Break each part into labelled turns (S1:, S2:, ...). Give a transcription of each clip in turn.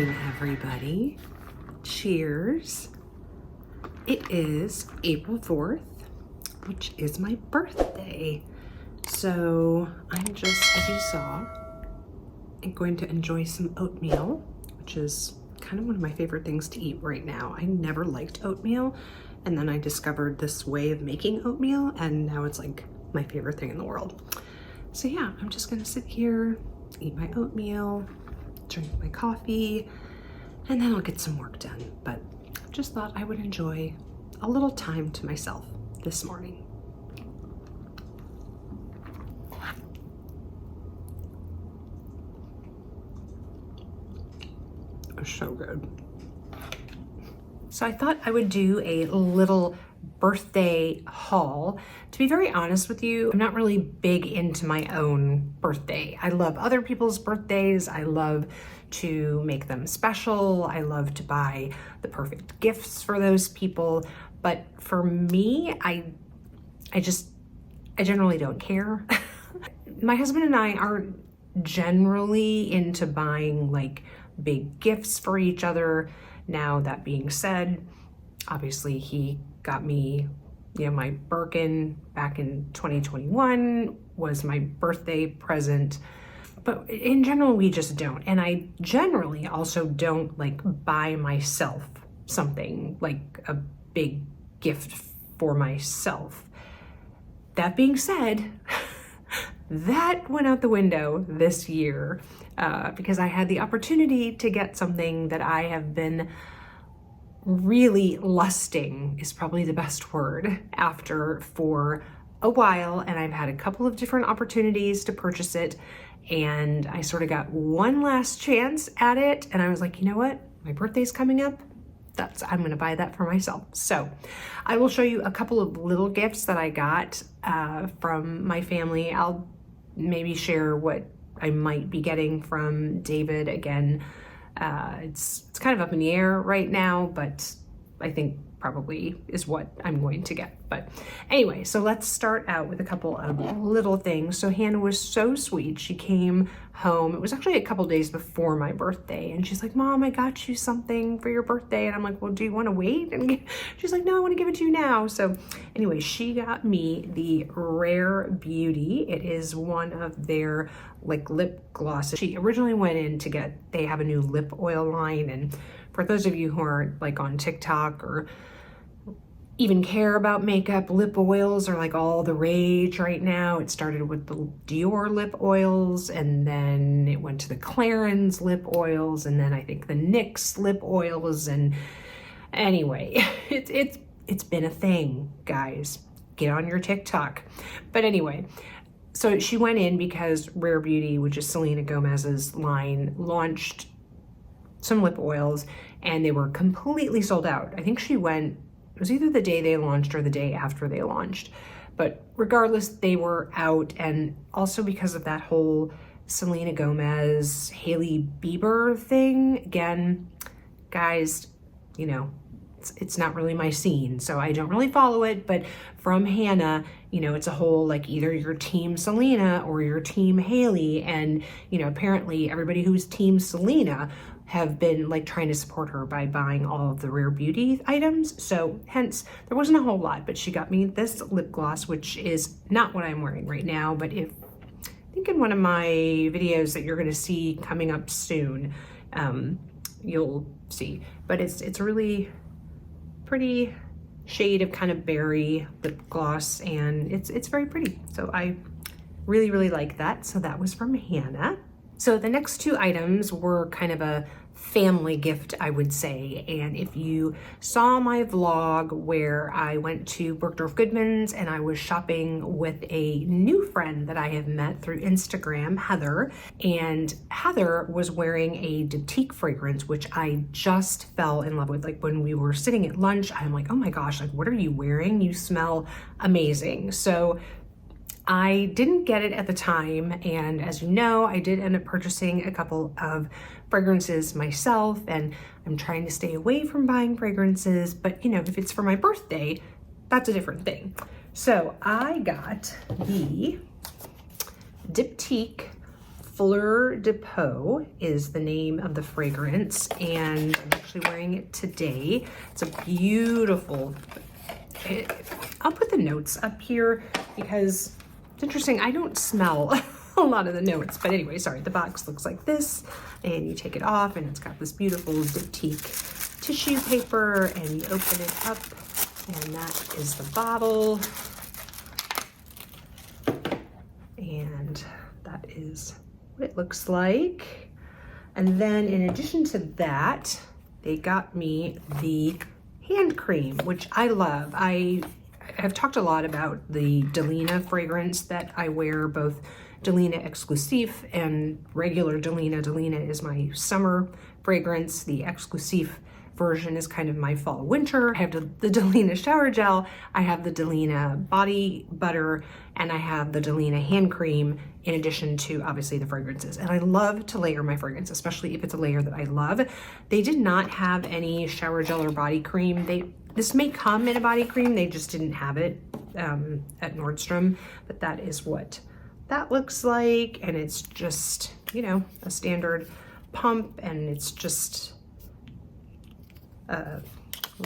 S1: morning, everybody. Cheers. It is April 4th, which is my birthday. So I'm just, as you saw, I'm going to enjoy some oatmeal, which is kind of one of my favorite things to eat right now. I never liked oatmeal, and then I discovered this way of making oatmeal, and now it's like my favorite thing in the world. So yeah, I'm just gonna sit here, eat my oatmeal, drink my coffee, and then I'll get some work done. But just thought I would enjoy a little time to myself this morning. It's so good. So I thought I would do a little birthday haul. To be very honest with you, I'm not really big into my own birthday. I love other people's birthdays. I love to make them special. I love to buy the perfect gifts for those people. But for me, I generally don't care. My husband and I aren't generally into buying like big gifts for each other. Now, that being said, obviously he got me, my Birkin back in 2021 was my birthday present. But in general, we just don't. And I generally also don't like buy myself something like a big gift for myself. That being said, that went out the window this year because I had the opportunity to get something that I have been really lusting, is probably the best word, after for a while. And I've had a couple of different opportunities to purchase it. And I sort of got one last chance at it. And I was like, you know what? My birthday's coming up. I'm gonna buy that for myself. So I will show you a couple of little gifts that I got from my family. I'll maybe share what I might be getting from David. Again, it's kind of up in the air right now, but I think probably is what I'm going to get. But anyway, so let's start out with a couple of little things. So Hannah was so sweet. She came home. It was actually a couple days before my birthday, and she's like, "Mom, I got you something for your birthday." And I'm like, "Well, do you want to wait?" And she's like, "No, I want to give it to you now." So anyway, she got me the Rare Beauty. It is one of their like lip glosses. She originally went in to they have a new lip oil line, and for those of you who aren't like on TikTok or even care about makeup, lip oils are like all the rage right now. It started with the Dior lip oils, and then it went to the Clarins lip oils, and then I think the NYX lip oils. And anyway, it's been a thing, guys. Get on your TikTok. But anyway, so she went in because Rare Beauty, which is Selena Gomez's line, launched some lip oils, and they were completely sold out. I think it was either the day they launched or the day after they launched. But regardless, they were out. And also because of that whole Selena Gomez, Hailey Bieber thing, again, guys, it's not really my scene, so I don't really follow it. But from Hannah, it's a whole like either you're team Selena or you're team Hailey. And, apparently everybody who's team Selena have been like trying to support her by buying all of the Rare Beauty items. So hence there wasn't a whole lot, but she got me this lip gloss, which is not what I'm wearing right now, but I think in one of my videos that you're gonna see coming up soon, you'll see. But it's a really pretty shade of kind of berry lip gloss, and it's very pretty. So I really, really like that. So that was from Hannah. So the next two items were kind of a family gift, I would say. And if you saw my vlog where I went to Bergdorf Goodman's and I was shopping with a new friend that I have met through Instagram, Heather, and Heather was wearing a Diptyque fragrance, which I just fell in love with. Like when we were sitting at lunch, I'm like, "Oh my gosh, like what are you wearing? You smell amazing." So I didn't get it at the time, and as you know, I did end up purchasing a couple of fragrances myself, and I'm trying to stay away from buying fragrances, but if it's for my birthday, that's a different thing. So I got the Diptyque Fleur de Peau is the name of the fragrance, and I'm actually wearing it today. It's a beautiful, I'll put the notes up here because it's interesting. I don't smell a lot of the notes, but anyway, sorry, the box looks like this, and you take it off and it's got this beautiful Diptyque tissue paper, and you open it up, and that is the bottle. And that is what it looks like. And then in addition to that, they got me the hand cream, which I love. I have talked a lot about the Delina fragrance that I wear, both Delina Exclusive and regular Delina. Delina is my summer fragrance. The Exclusive version is kind of my fall winter. I have the Delina shower gel, I have the Delina body butter, and I have the Delina hand cream, in addition to obviously the fragrances. And I love to layer my fragrance, especially if it's a layer that I love. They did not have any shower gel or body cream. This may come in a body cream, they just didn't have it at Nordstrom, but that is what that looks like. And it's just, you know, a standard pump, and it's just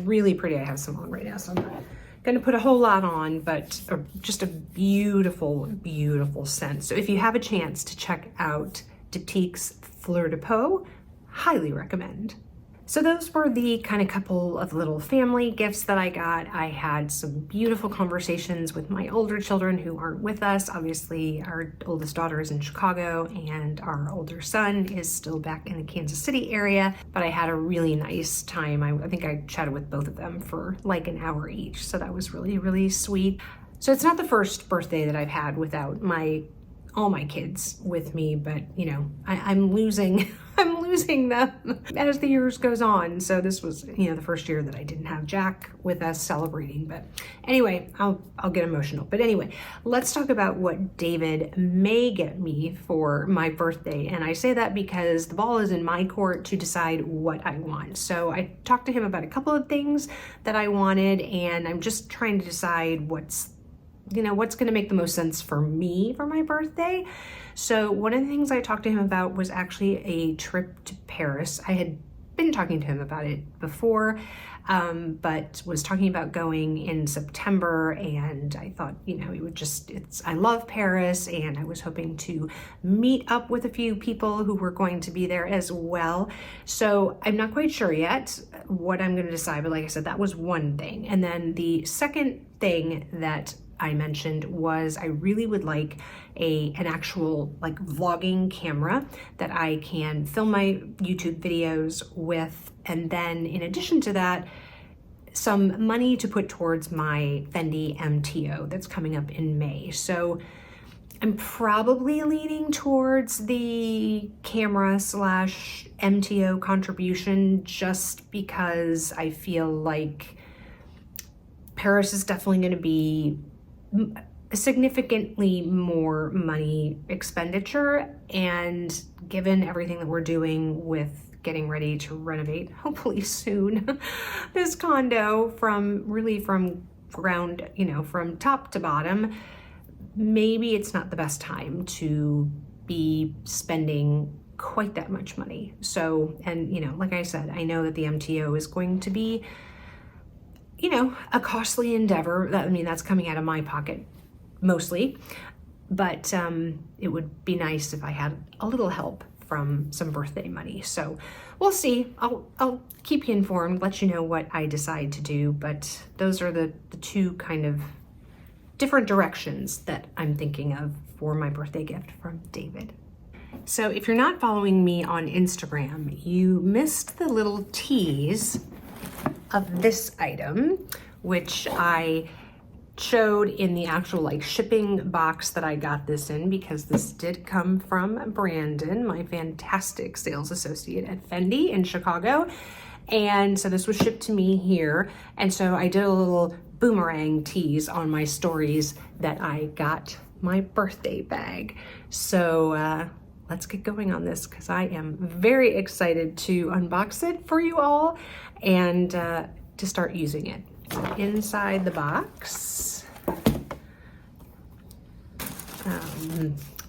S1: really pretty. I have some on right now, so I'm not gonna put a whole lot on, but just a beautiful, beautiful scent. So if you have a chance to check out Diptyque's Fleur de Peau, highly recommend. So those were the kind of couple of little family gifts that I got. I had some beautiful conversations with my older children who aren't with us. Obviously, our oldest daughter is in Chicago and our older son is still back in the Kansas City area, but I had a really nice time. I think I chatted with both of them for like an hour each, so that was really, really sweet. So it's not the first birthday that I've had without all my kids with me, but you know, I'm losing them as the years goes on. So this was, you know, the first year that I didn't have Jack with us celebrating. But anyway, I'll get emotional. But anyway, let's talk about what David may get me for my birthday. And I say that because the ball is in my court to decide what I want. So I talked to him about a couple of things that I wanted, and I'm just trying to decide what's going to make the most sense for me for my birthday. So one of the things I talked to him about was actually a trip to Paris. I had been talking to him about it before, but was talking about going in September, and I thought, you know, I love Paris, and I was hoping to meet up with a few people who were going to be there as well. So I'm not quite sure yet what I'm going to decide, but like I said, that was one thing. And then the second thing that I mentioned was I really would like an actual like vlogging camera that I can film my YouTube videos with, and then in addition to that, some money to put towards my Fendi MTO that's coming up in May. So I'm probably leaning towards the camera / MTO contribution, just because I feel like Paris is definitely going to be significantly more money expenditure, and given everything that we're doing with getting ready to renovate, hopefully soon, this condo from ground, you know, from top to bottom, maybe it's not the best time to be spending quite that much money. So, and you know, like I said, I know that the MTO is going to be, you know, a costly endeavor. I mean, that's coming out of my pocket mostly, but it would be nice if I had a little help from some birthday money. So we'll see. I'll keep you informed, let you know what I decide to do, but those are the two kind of different directions that I'm thinking of for my birthday gift from David. So if you're not following me on Instagram, you missed the little tease of this item, which I showed in the actual like shipping box that I got this in, because this did come from Brandon, my fantastic sales associate at Fendi in Chicago. And so this was shipped to me here. And so I did a little boomerang tease on my stories that I got my birthday bag. So let's get going on this, because I am very excited to unbox it for you all and to start using it. So inside the box,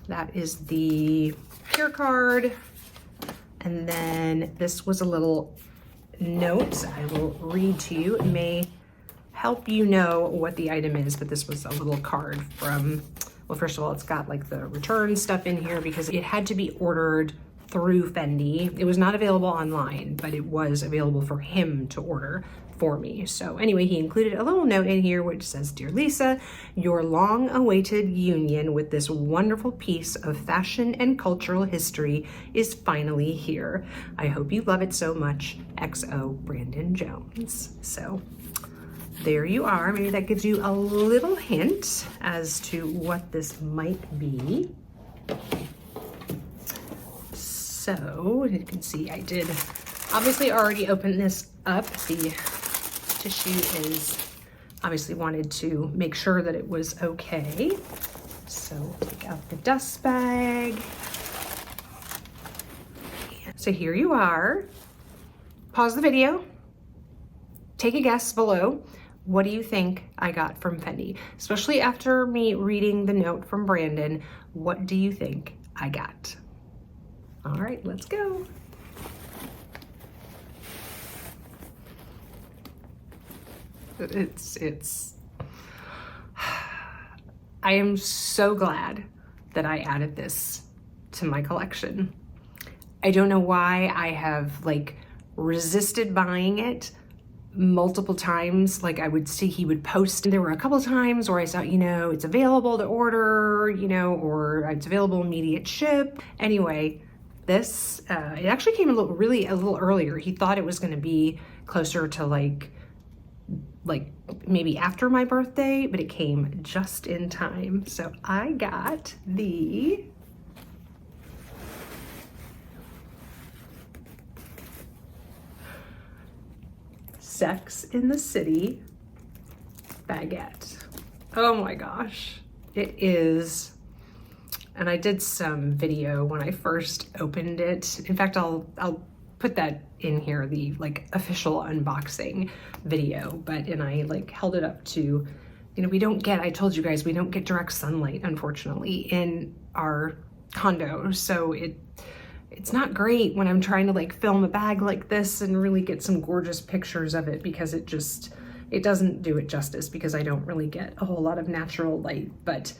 S1: that is the sticker card. And then this was a little note I will read to you. It may help you know what the item is, but this was a little card from, well, first of all, it's got like the return stuff in here because it had to be ordered through Fendi. It was not available online, but it was available for him to order for me. So anyway, he included a little note in here which says, "Dear Lisa, your long-awaited union with this wonderful piece of fashion and cultural history is finally here. I hope you love it so much. XO, Brandon Jones." So there you are. Maybe that gives you a little hint as to what this might be. So you can see I did obviously already open this up. The tissue is obviously wanted to make sure that it was okay. So take out the dust bag. So here you are. Pause the video. Take a guess below. What do you think I got from Fendi? Especially after me reading the note from Brandon, what do you think I got? All right, let's go. I am so glad that I added this to my collection. I don't know why I have like resisted buying it multiple times. Like I would see he would post, there were a couple of times where I thought, you know, it's available to order, you know, or it's available immediate ship. Anyway, this, it actually came a little earlier. He thought it was going to be closer to like maybe after my birthday, but it came just in time. So I got the Sex in the City baguette. Oh my gosh, it is. And I did some video when I first opened it. In fact, I'll put that in here, the like official unboxing video, and I like held it up to, you know, I told you guys, we don't get direct sunlight, unfortunately, in our condo. So it's not great when I'm trying to like film a bag like this and really get some gorgeous pictures of it, because it doesn't do it justice, because I don't really get a whole lot of natural light. But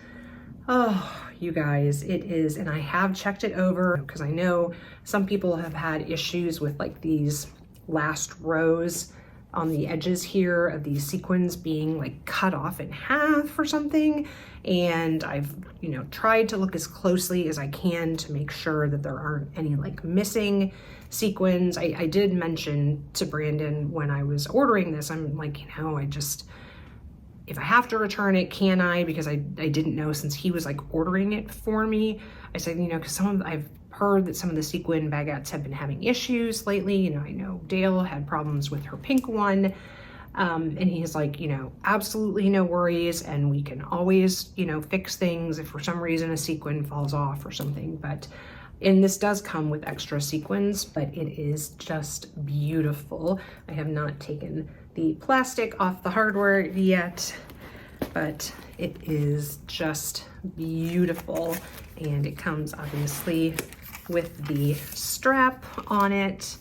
S1: oh, you guys, it is, and I have checked it over because I know some people have had issues with like these last rows on the edges here of these sequins being like cut off in half or something. And I've, you know, tried to look as closely as I can to make sure that there aren't any like missing sequins. I did mention to Brandon when I was ordering this, I'm like, you know, if I have to return it, can I? Because I didn't know, since he was like ordering it for me. I said, you know, because I've heard that some of the sequin baguettes have been having issues lately. You know, I know Dale had problems with her pink one. And he's like, you know, absolutely no worries. And we can always, you know, fix things if for some reason a sequin falls off or something. And this does come with extra sequins, but it is just beautiful. I have not taken the plastic off the hardware yet, but it is just beautiful. And it comes obviously with the strap on it.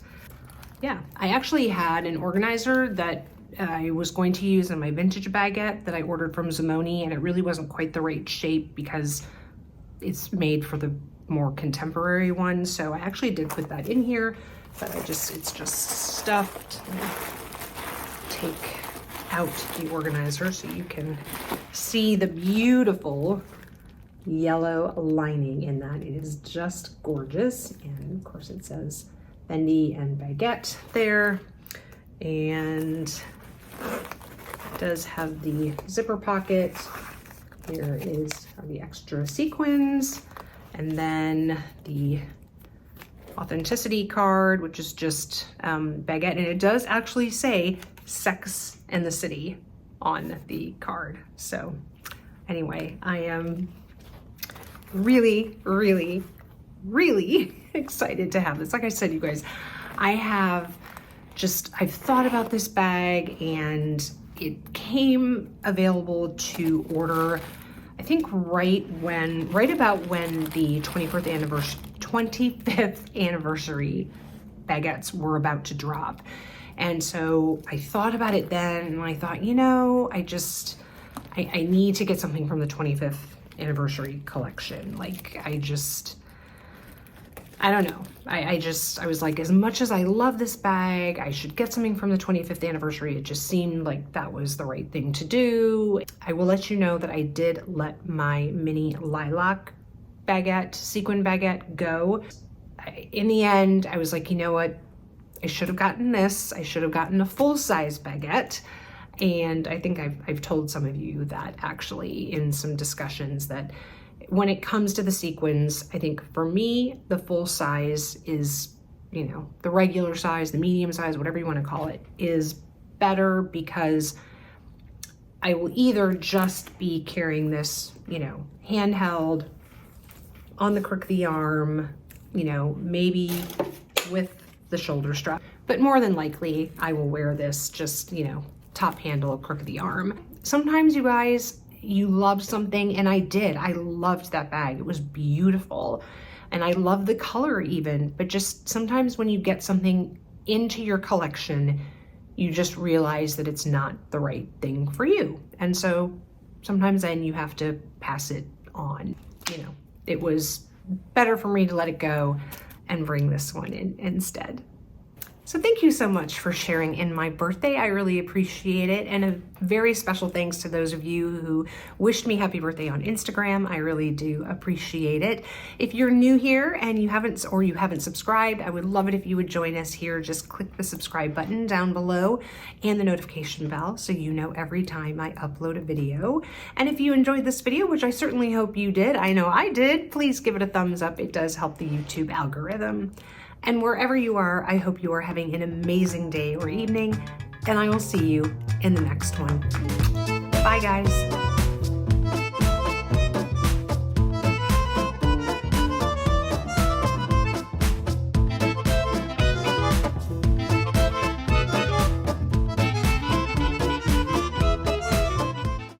S1: Yeah, I actually had an organizer that I was going to use in my vintage baguette that I ordered from Zimone, and it really wasn't quite the right shape because it's made for the more contemporary one. So I actually did put that in here, but it's just stuffed. Take out the organizer so you can see the beautiful yellow lining in that. It is just gorgeous. And of course it says Fendi and baguette there. And it does have the zipper pocket. Here are the extra sequins. And then the authenticity card, which is just baguette. And it does actually say Sex in the City on the card. So anyway, I am really, really, really excited to have this. Like I said, you guys, I've thought about this bag, and it came available to order, I think right about when the 25th 25th anniversary baguettes were about to drop. And so I thought about it then, and I thought, you know, I need to get something from the 25th anniversary collection. Like, I don't know. I was like, as much as I love this bag, I should get something from the 25th anniversary. It just seemed like that was the right thing to do. I will let you know that I did let my mini lilac baguette, sequin baguette go. In the end, I was like, you know what? I should have gotten this. I should have gotten a full-size baguette. And I think I've told some of you that actually in some discussions, that when it comes to the sequins, I think for me, the full size is, you know, the regular size, the medium size, whatever you want to call it, is better, because I will either just be carrying this, you know, handheld on the crook of the arm, you know, maybe with the shoulder strap, but more than likely I will wear this just, you know, top handle, crook of the arm. Sometimes, you guys, you love something, and I did. I loved that bag. It was beautiful. And I love the color even, but just sometimes when you get something into your collection, you just realize that it's not the right thing for you. And so sometimes then you have to pass it on. You know, it was better for me to let it go and bring this one in instead. So thank you so much for sharing in my birthday. I really appreciate it. And a very special thanks to those of you who wished me happy birthday on Instagram. I really do appreciate it. If you're new here and you haven't subscribed, I would love it if you would join us here. Just click the subscribe button down below and the notification bell so you know every time I upload a video. And if you enjoyed this video, which I certainly hope you did, I know I did, please give it a thumbs up. It does help the YouTube algorithm. And wherever you are, I hope you are having an amazing day or evening, and I will see you in the next one. Bye, guys.